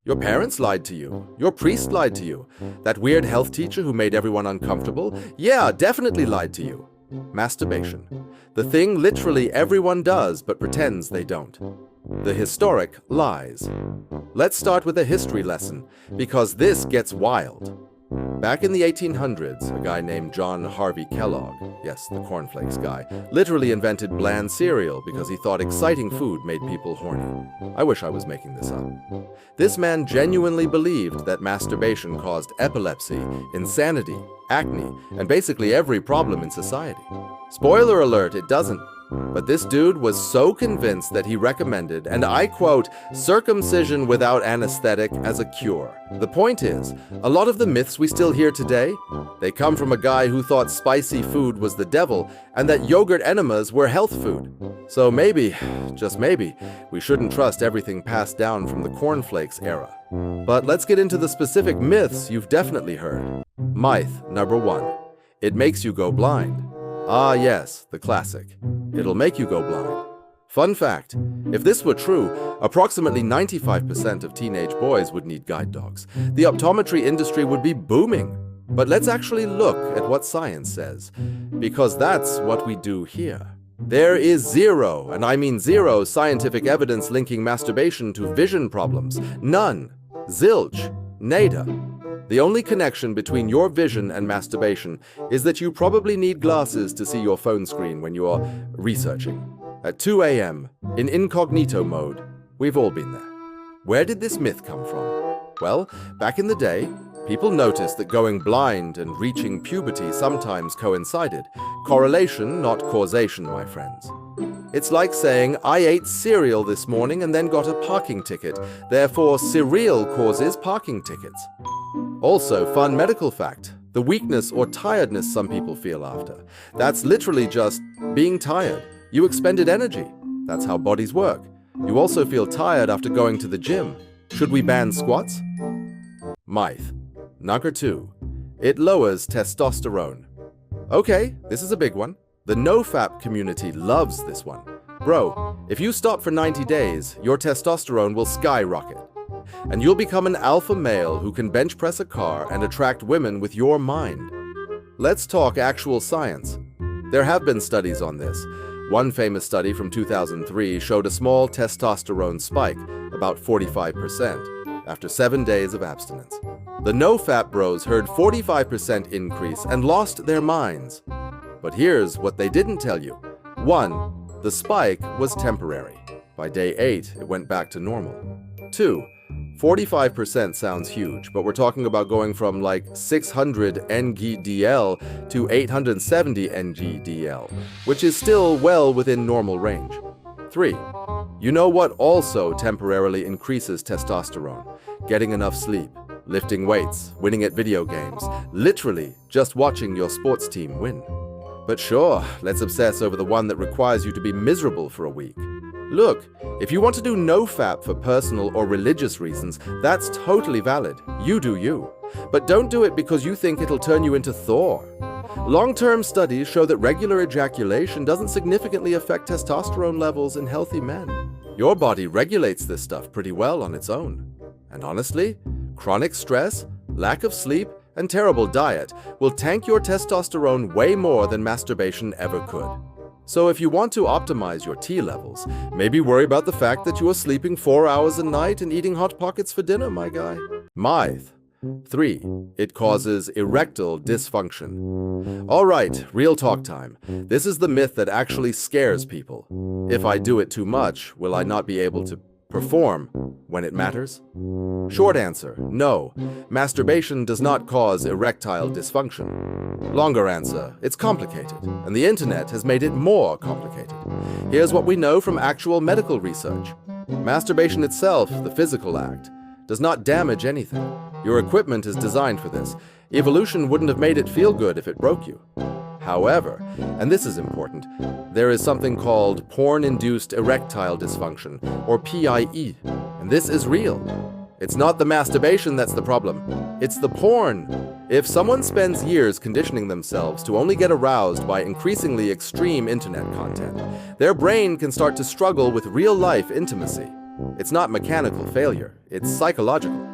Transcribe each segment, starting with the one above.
Your parents lied to you. Your priest lied to you. That weird health teacher who made everyone uncomfortable, yeah, definitely lied to you. Masturbation. The thing literally everyone does but pretends they don't. The historic lies. Let's start with a history lesson, because this gets wild. Back in the 1800s, a guy named John Harvey Kellogg, yes, the cornflakes guy, literally invented bland cereal because he thought exciting food made people horny. I wish I was making this up. This man genuinely believed that masturbation caused epilepsy, insanity, acne, and basically every problem in society. Spoiler alert, it doesn't. But this dude was so convinced that he recommended, and I quote, circumcision without anesthetic as a cure. The point is, a lot of the myths we still hear today, they come from a guy who thought spicy food was the devil and that yogurt enemas were health food. So maybe, just maybe, we shouldn't trust everything passed down from the cornflakes era. But let's get into the specific myths you've definitely heard. Myth number 1. It makes you go blind. Ah yes, the classic. It'll make you go blind. Fun fact, if this were true, approximately 95% of teenage boys would need guide dogs. The optometry industry would be booming. But let's actually look at what science says, because that's what we do here. There is zero, and I mean zero, scientific evidence linking masturbation to vision problems. None. Zilch. Nada. The only connection between your vision and masturbation is that you probably need glasses to see your phone screen when you're researching. At 2 a.m., in incognito mode, we've all been there. Where did this myth come from? Well, back in the day, people noticed that going blind and reaching puberty sometimes coincided. Correlation, not causation, my friends. It's like saying, I ate cereal this morning and then got a parking ticket. Therefore, cereal causes parking tickets. Also, fun medical fact, the weakness or tiredness some people feel after. That's literally just being tired. You expended energy. That's how bodies work. You also feel tired after going to the gym. Should we ban squats? Myth. Number 2. It lowers testosterone. Okay, this is a big one. The nofap community loves this one. Bro, if you stop for 90 days, your testosterone will skyrocket. And you'll become an alpha male who can bench press a car and attract women with your mind. Let's talk actual science. There have been studies on this. One famous study from 2003 showed a small testosterone spike, about 45%, after 7 days of abstinence. The nofap bros heard 45% increase and lost their minds. But here's what they didn't tell you. 1. The spike was temporary. By day 8, it went back to normal. 2. 45% sounds huge, but we're talking about going from like 600 ng-DL to 870 ng-DL, which is still well within normal range. 3. You know what also temporarily increases testosterone? Getting enough sleep, lifting weights, winning at video games, literally just watching your sports team win. But sure, let's obsess over the one that requires you to be miserable for a week. Look, if you want to do nofap for personal or religious reasons, that's totally valid. You do you. But don't do it because you think it'll turn you into Thor. Long-term studies show that regular ejaculation doesn't significantly affect testosterone levels in healthy men. Your body regulates this stuff pretty well on its own. And honestly, chronic stress, lack of sleep, and terrible diet will tank your testosterone way more than masturbation ever could. So if you want to optimize your T levels, maybe worry about the fact that you are sleeping 4 hours a night and eating Hot Pockets for dinner, my guy. Myth. 3. It causes erectile dysfunction. Alright, real talk time. This is the myth that actually scares people. If I do it too much, will I not be able to perform when it matters? Short answer, no. Masturbation does not cause erectile dysfunction. Longer answer, it's complicated, and the internet has made it more complicated. Here's what we know from actual medical research. Masturbation itself, the physical act, does not damage anything. Your equipment is designed for this. Evolution wouldn't have made it feel good if it broke you. However, and this is important, there is something called porn-induced erectile dysfunction, or PIE, and this is real. It's not the masturbation that's the problem, it's the porn. If someone spends years conditioning themselves to only get aroused by increasingly extreme internet content, their brain can start to struggle with real-life intimacy. It's not mechanical failure, it's psychological.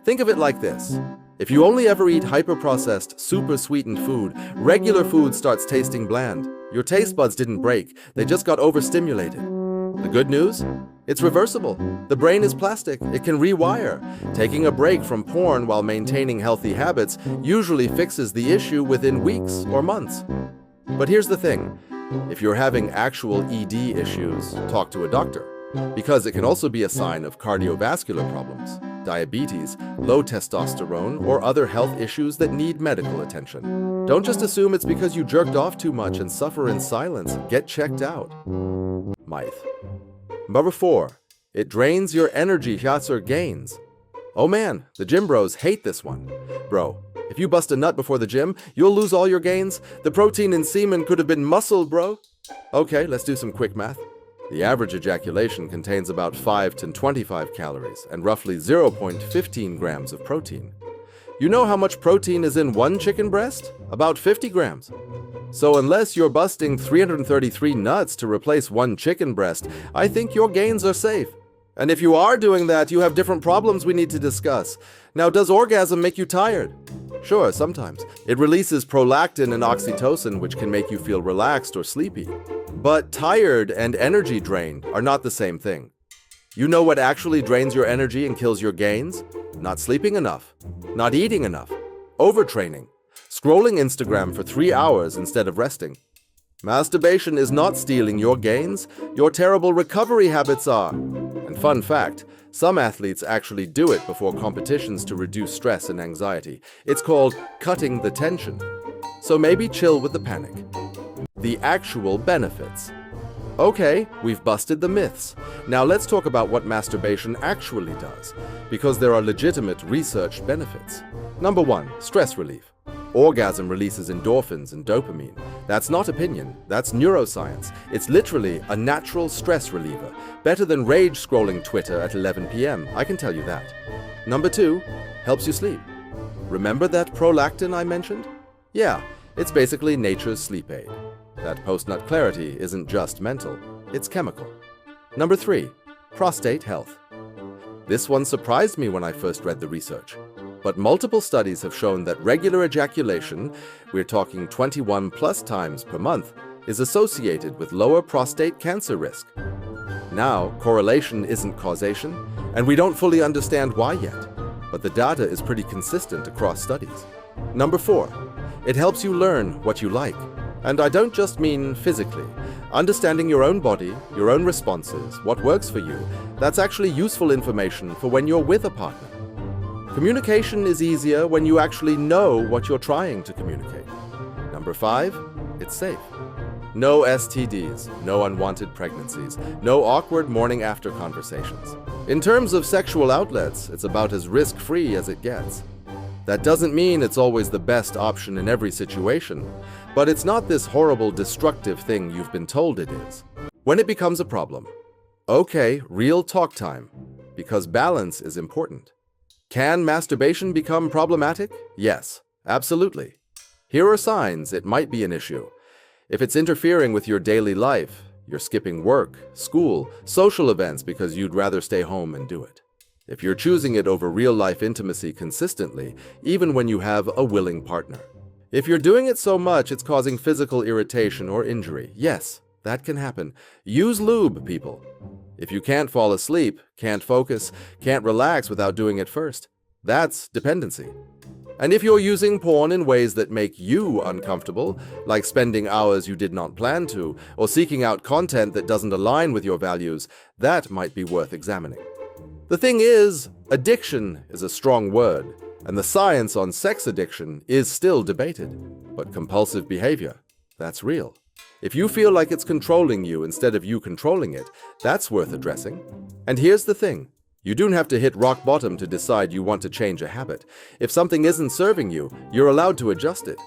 Think of it like this. If you only ever eat hyper-processed, super-sweetened food, regular food starts tasting bland. Your taste buds didn't break, they just got overstimulated. The good news? It's reversible. The brain is plastic, it can rewire. Taking a break from porn while maintaining healthy habits usually fixes the issue within weeks or months. But here's the thing. If you're having actual ED issues, talk to a doctor, because it can also be a sign of cardiovascular problems, diabetes, low testosterone, or other health issues that need medical attention. Don't just assume it's because you jerked off too much and suffer in silence. Get checked out. Myth. Number 4. It drains your energy shots or gains. Oh man, the gym bros hate this one. Bro, if you bust a nut before the gym, you'll lose all your gains. The protein in semen could have been muscle, bro. Okay, let's do some quick math. The average ejaculation contains about 5 to 25 calories and roughly 0.15 grams of protein. You know how much protein is in one chicken breast? About 50 grams. So unless you're busting 333 nuts to replace one chicken breast, I think your gains are safe. And if you are doing that, you have different problems we need to discuss. Now, does orgasm make you tired? Sure, sometimes. It releases prolactin and oxytocin, which can make you feel relaxed or sleepy. But tired and energy drained are not the same thing. You know what actually drains your energy and kills your gains? Not sleeping enough, not eating enough, overtraining, scrolling Instagram for 3 hours instead of resting. Masturbation is not stealing your gains, your terrible recovery habits are. And fun fact, some athletes actually do it before competitions to reduce stress and anxiety. It's called cutting the tension. So maybe chill with the panic. The actual benefits. Okay, we've busted the myths. Now let's talk about what masturbation actually does, because there are legitimate research benefits. Number 1, stress relief. Orgasm releases endorphins and dopamine. That's not opinion, that's neuroscience. It's literally a natural stress reliever. Better than rage scrolling Twitter at 11 p.m., I can tell you that. Number 2, helps you sleep. Remember that prolactin I mentioned? Yeah, it's basically nature's sleep aid. That post-nut clarity isn't just mental, it's chemical. Number 3, prostate health. This one surprised me when I first read the research. But multiple studies have shown that regular ejaculation, we're talking 21 plus times per month, is associated with lower prostate cancer risk. Now, correlation isn't causation, and we don't fully understand why yet, but the data is pretty consistent across studies. Number 4, it helps you learn what you like. And I don't just mean physically. Understanding your own body, your own responses, what works for you, that's actually useful information for when you're with a partner. Communication is easier when you actually know what you're trying to communicate. Number 5, it's safe. No STDs, no unwanted pregnancies, no awkward morning after conversations. In terms of sexual outlets, it's about as risk-free as it gets. That doesn't mean it's always the best option in every situation, but it's not this horrible, destructive thing you've been told it is. When it becomes a problem, okay, real talk time, because balance is important. Can masturbation become problematic? Yes, absolutely. Here are signs it might be an issue. If it's interfering with your daily life, you're skipping work, school, social events because you'd rather stay home and do it. If you're choosing it over real-life intimacy consistently, even when you have a willing partner. If you're doing it so much it's causing physical irritation or injury, yes, that can happen. Use lube, people. If you can't fall asleep, can't focus, can't relax without doing it first, that's dependency. And if you're using porn in ways that make you uncomfortable, like spending hours you did not plan to, or seeking out content that doesn't align with your values, that might be worth examining. The thing is, addiction is a strong word, and the science on sex addiction is still debated. But compulsive behavior, that's real. If you feel like it's controlling you instead of you controlling it, that's worth addressing. And here's the thing. You don't have to hit rock bottom to decide you want to change a habit. If something isn't serving you, you're allowed to adjust it.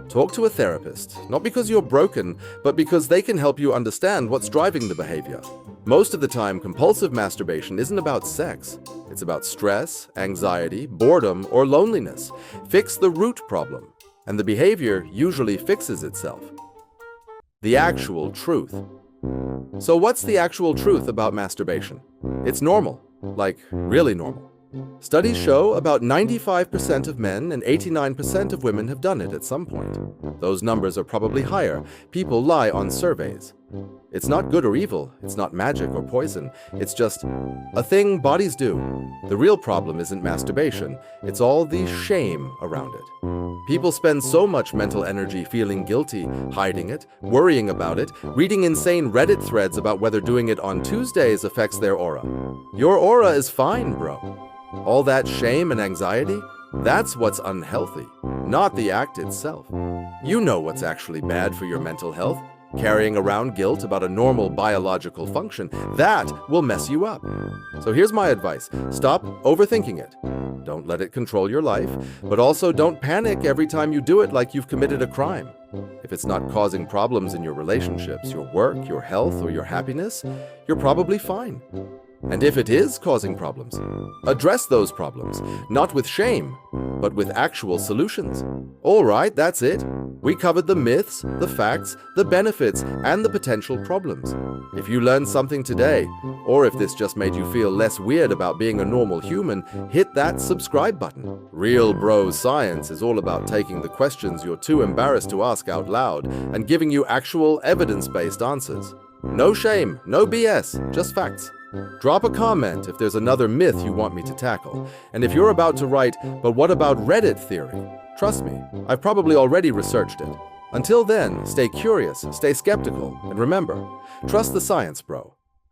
Talk to a therapist, not because you're broken, but because they can help you understand what's driving the behavior. Most of the time, compulsive masturbation isn't about sex. It's about stress, anxiety, boredom, or loneliness. Fix the root problem, and the behavior usually fixes itself. The actual truth. So what's the actual truth about masturbation? It's normal, like really normal. Studies show about 95% of men and 89% of women have done it at some point. Those numbers are probably higher. People lie on surveys. It's not good or evil. It's not magic or poison. It's just a thing bodies do. The real problem isn't masturbation. It's all the shame around it. People spend so much mental energy feeling guilty, hiding it, worrying about it, reading insane Reddit threads about whether doing it on Tuesdays affects their aura. Your aura is fine, bro. All that shame and anxiety, that's what's unhealthy, not the act itself. You know what's actually bad for your mental health. Carrying around guilt about a normal biological function, that will mess you up. So here's my advice. Stop overthinking it. Don't let it control your life, but also don't panic every time you do it like you've committed a crime. If it's not causing problems in your relationships, your work, your health, or your happiness, you're probably fine. And if it is causing problems, address those problems, not with shame, but with actual solutions. All right, that's it. We covered the myths, the facts, the benefits, and the potential problems. If you learned something today, or if this just made you feel less weird about being a normal human, hit that subscribe button. Real Bro Science is all about taking the questions you're too embarrassed to ask out loud and giving you actual evidence-based answers. No shame, no BS, just facts. Drop a comment if there's another myth you want me to tackle. And if you're about to write, but what about Reddit theory? Trust me, I've probably already researched it. Until then, stay curious, stay skeptical, and remember, trust the science, bro.